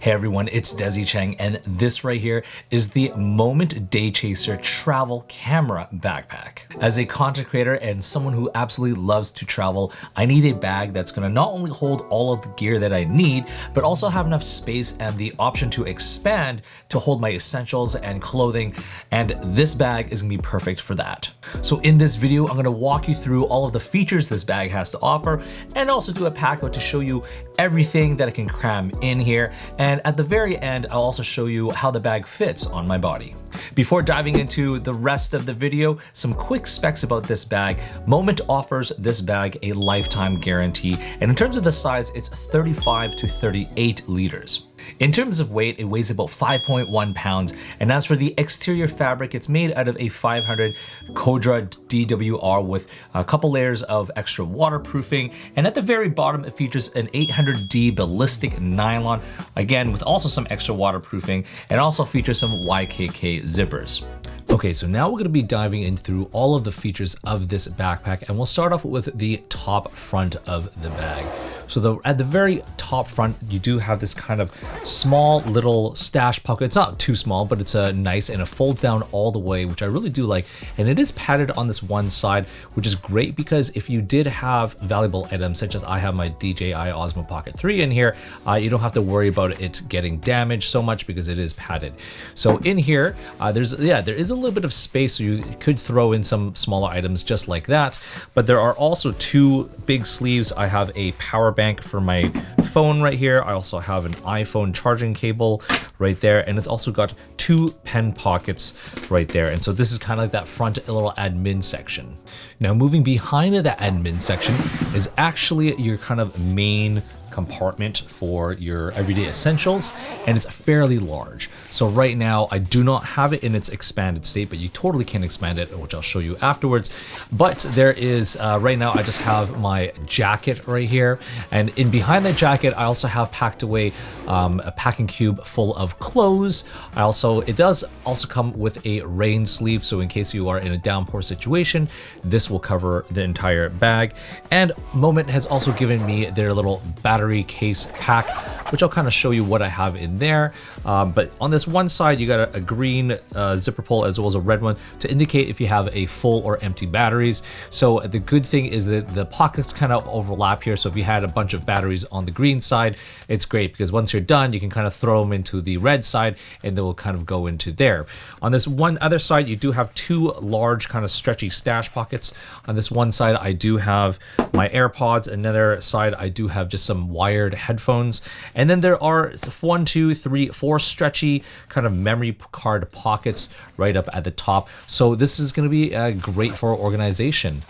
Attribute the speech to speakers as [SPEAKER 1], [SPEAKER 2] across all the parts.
[SPEAKER 1] Hey everyone, it's Desi Cheng, and this right here is the Moment DayChaser travel camera backpack. As a content creator and someone who absolutely loves to travel, I need a bag that's gonna not only hold all of the gear that I need, but also have enough space and the option to expand to hold my essentials and clothing, and this bag is gonna be perfect for that. So in this video, I'm gonna walk you through all of the features this bag has to offer, and also do a pack out to show you everything that I can cram in here. And at the very end, I'll also show you how the bag fits on my body. Before diving into the rest of the video, some quick specs about this bag. Moment offers this bag a lifetime guarantee, and in terms of the size, it's 35 to 38 liters. In terms of weight, it weighs about 5.1 pounds, and as for the exterior fabric, it's made out of a 500 Codra DWR with a couple layers of extra waterproofing, and at the very bottom, it features an 800D ballistic nylon, again with also some extra waterproofing, and also features some YKK zippers. Okay, so now we're gonna be diving in through all of the features of this backpack, and we'll start off with the top front of the bag. So at the very top front, you do have this kind of small little stash pocket. It's not too small, but it's nice, and it folds down all the way, which I really do like. And it is padded on this one side, which is great because if you did have valuable items, such as I have my DJI Osmo Pocket 3 in here, you don't have to worry about it getting damaged so much because it is padded. So in here, there is a little bit of space, so you could throw in some smaller items just like that. But there are also two big sleeves. I have a power bank for my phone right here. I also have an iPhone charging cable right there, and it's also got two pen pockets right there. And so this is kind of like that front little admin section. Now moving behind that admin section is actually your kind of main compartment for your everyday essentials, and it's fairly large. So right now I do not have it in its expanded state, but you totally can expand it, which I'll show you afterwards. But there is right now I just have my jacket right here, and in behind that jacket I also have packed away a packing cube full of clothes. It does also come with a rain sleeve, so in case you are in a downpour situation, this will cover the entire bag. And Moment has also given me their little battery case pack, which I'll kind of show you what I have in there. But on this one side, you got a green zipper pull as well as a red one to indicate if you have a full or empty batteries. So the good thing is that the pockets kind of overlap here. So if you had a bunch of batteries on the green side, it's great because once you're done, you can kind of throw them into the red side and they will kind of go into there. On this one other side, you do have two large kind of stretchy stash pockets. On this one side, I do have my AirPods. Another side, I do have just some wired headphones. And then there are 1, 2, 3, 4 stretchy kind of memory card pockets right up at the top. So this is going to be great for organization.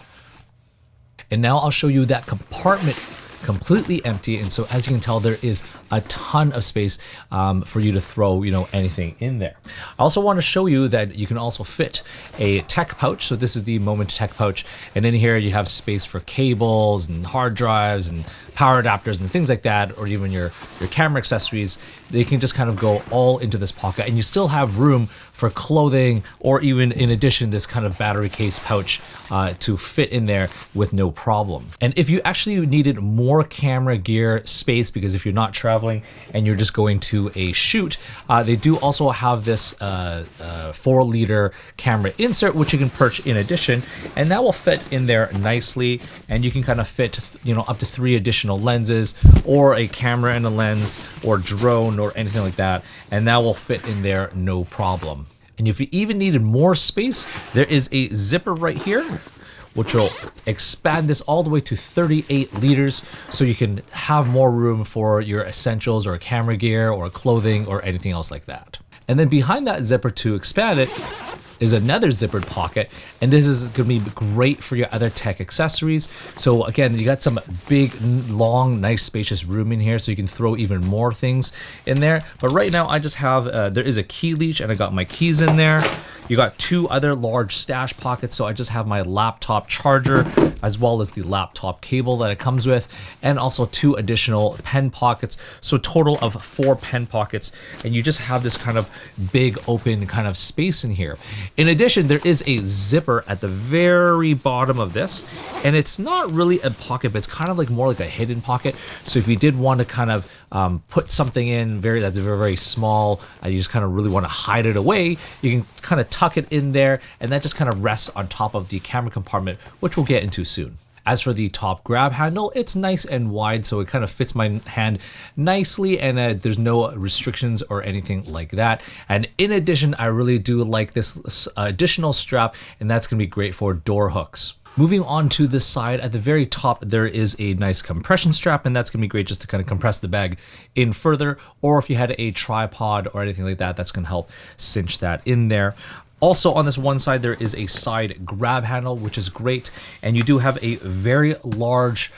[SPEAKER 1] And now I'll show you that compartment completely empty, and so as you can tell, there is a ton of space for you to throw anything in there. I also want to show you that you can also fit a tech pouch. So this is the Moment tech pouch, and in here you have space for cables and hard drives and power adapters and things like that, or even your camera accessories. They can just kind of go all into this pocket, and you still have room for clothing, or even in addition, this kind of battery case pouch to fit in there with no problem. And if you actually needed more camera gear space, because if you're not traveling and you're just going to a shoot, they do also have this 4-liter camera insert, which you can purchase in addition, and that will fit in there nicely. And you can kind of fit up to 3 additional lenses, or a camera and a lens, or drone, or anything like that, and that will fit in there no problem. And if you even needed more space, there is a zipper right here, which will expand this all the way to 38 liters, so you can have more room for your essentials or camera gear or clothing or anything else like that. And then behind that zipper to expand it is another zippered pocket, and this is going to be great for your other tech accessories. So again, you got some big, long, nice, spacious room in here, so you can throw even more things in there. But right now, I just have there is a key leash, and I got my keys in there. You got two other large stash pockets, so I just have my laptop charger as well as the laptop cable that it comes with, and also two additional pen pockets, so total of 4 pen pockets, and you just have this kind of big open kind of space in here. In addition, there is a zipper at the very bottom of this, and it's not really a pocket, but it's kind of like more like a hidden pocket. So if you did want to kind of put something in that's very, very small, and you just kind of really want to hide it away, you can kind of tuck it in there, and that just kind of rests on top of the camera compartment, which we'll get into soon. As for the top grab handle, it's nice and wide, so it kind of fits my hand nicely, and there's no restrictions or anything like that. And in addition, I really do like this additional strap, and that's going to be great for door hooks. Moving on to the side, at the very top, there is a nice compression strap, and that's going to be great just to kind of compress the bag in further, or if you had a tripod or anything like that, that's going to help cinch that in there. Also on this one side, there is a side grab handle, which is great. And you do have a very large,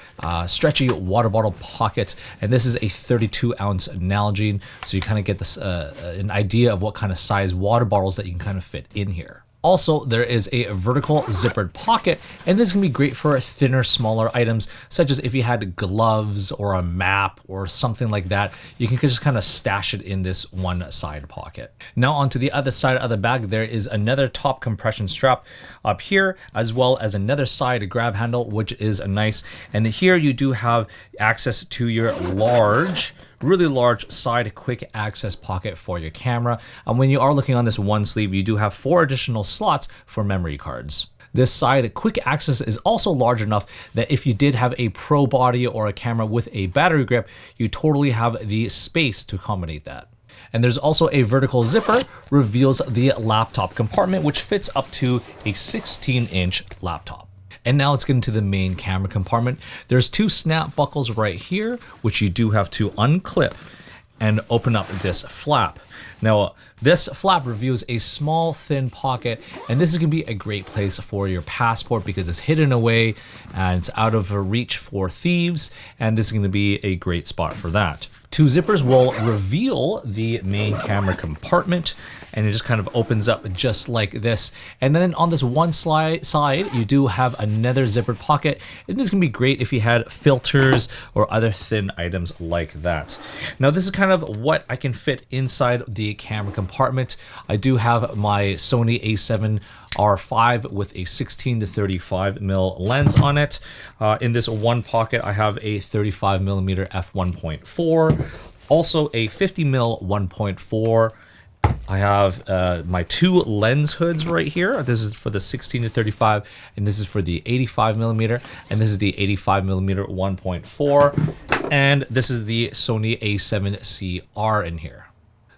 [SPEAKER 1] stretchy water bottle pocket. And this is a 32-ounce Nalgene. So you kind of get this an idea of what kind of size water bottles that you can kind of fit in here. Also, there is a vertical zippered pocket, and this can be great for thinner, smaller items, such as if you had gloves or a map or something like that, you can just kind of stash it in this one side pocket. Now onto the other side of the bag, there is another top compression strap up here, as well as another side grab handle, which is nice. And here you do have access to your really large side quick access pocket for your camera. And when you are looking on this one sleeve, you do have 4 additional slots for memory cards. This side quick access is also large enough that if you did have a pro body or a camera with a battery grip, you totally have the space to accommodate that. And there's also a vertical zipper, reveals the laptop compartment, which fits up to a 16-inch laptop. And now let's get into the main camera compartment. There's 2 snap buckles right here, which you do have to unclip and open up this flap. Now, this flap reveals a small, thin pocket, and this is going to be a great place for your passport because it's hidden away and it's out of reach for thieves, and this is going to be a great spot for that. 2 zippers will reveal the main camera compartment, and it just kind of opens up just like this. And then on this one side, you do have another zippered pocket, and this can be great if you had filters or other thin items like that. Now, this is kind of what I can fit inside the camera compartment. I do have my Sony a7 R5 with a 16 to 35mm lens on it. In this one pocket, I have a 35mm f1.4, also a 50mm 1.4. I have my 2 lens hoods right here. This is for the 16 to 35, and this is for the 85mm, and this is the 85mm 1.4, and this is the Sony a7C-R in here.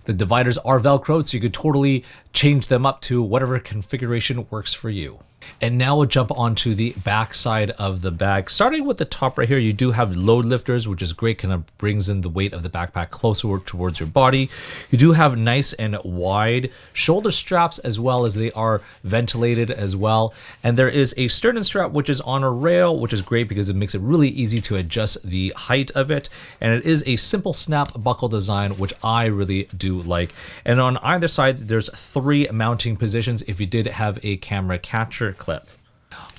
[SPEAKER 1] The dividers are Velcroed, so you could totally change them up to whatever configuration works for you. And now we'll jump onto the back side of the bag. Starting with the top right here, you do have load lifters, which is great, kind of brings in the weight of the backpack closer towards your body. You do have nice and wide shoulder straps, as well as they are ventilated as well. And there is a sternum strap, which is on a rail, which is great because it makes it really easy to adjust the height of it. And it is a simple snap buckle design, which I really do like. And on either side, there's 3 mounting positions if you did have a camera catcher clip.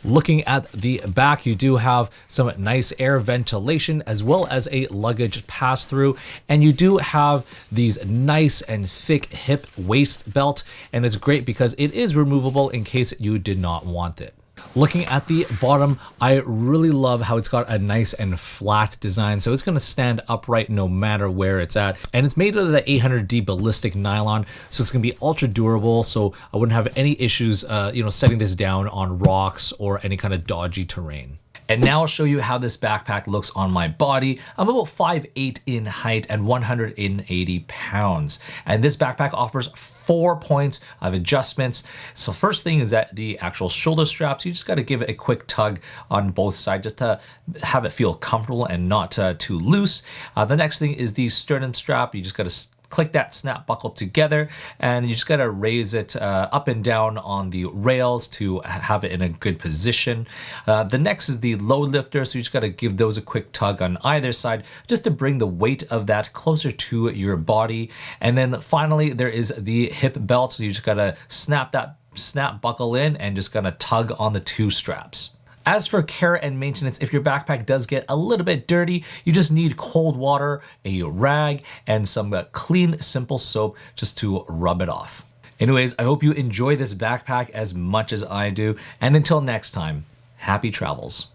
[SPEAKER 1] Looking at the back, you do have some nice air ventilation as well as a luggage pass-through, and you do have these nice and thick hip waist belt, and it's great because it is removable in case you did not want it. Looking at the bottom, I really love how it's got a nice and flat design, so it's going to stand upright no matter where it's at. And it's made out of the 800D ballistic nylon, so it's going to be ultra durable, so I wouldn't have any issues setting this down on rocks or any kind of dodgy terrain. And now I'll show you how this backpack looks on my body. I'm about 5'8" in height and 180 pounds. And this backpack offers 4 points of adjustments. So first thing is that the actual shoulder straps, you just got to give it a quick tug on both sides just to have it feel comfortable and not too loose. The next thing is the sternum strap. You just got to click that snap buckle together, and you just got to raise it up and down on the rails to have it in a good position. The next is the load lifter, so you just got to give those a quick tug on either side just to bring the weight of that closer to your body. And then finally, there is the hip belt, so you just got to snap that snap buckle in and just gonna tug on the 2 straps. As for care and maintenance, if your backpack does get a little bit dirty, you just need cold water, a rag, and some clean, simple soap just to rub it off. Anyways, I hope you enjoy this backpack as much as I do. And until next time, happy travels.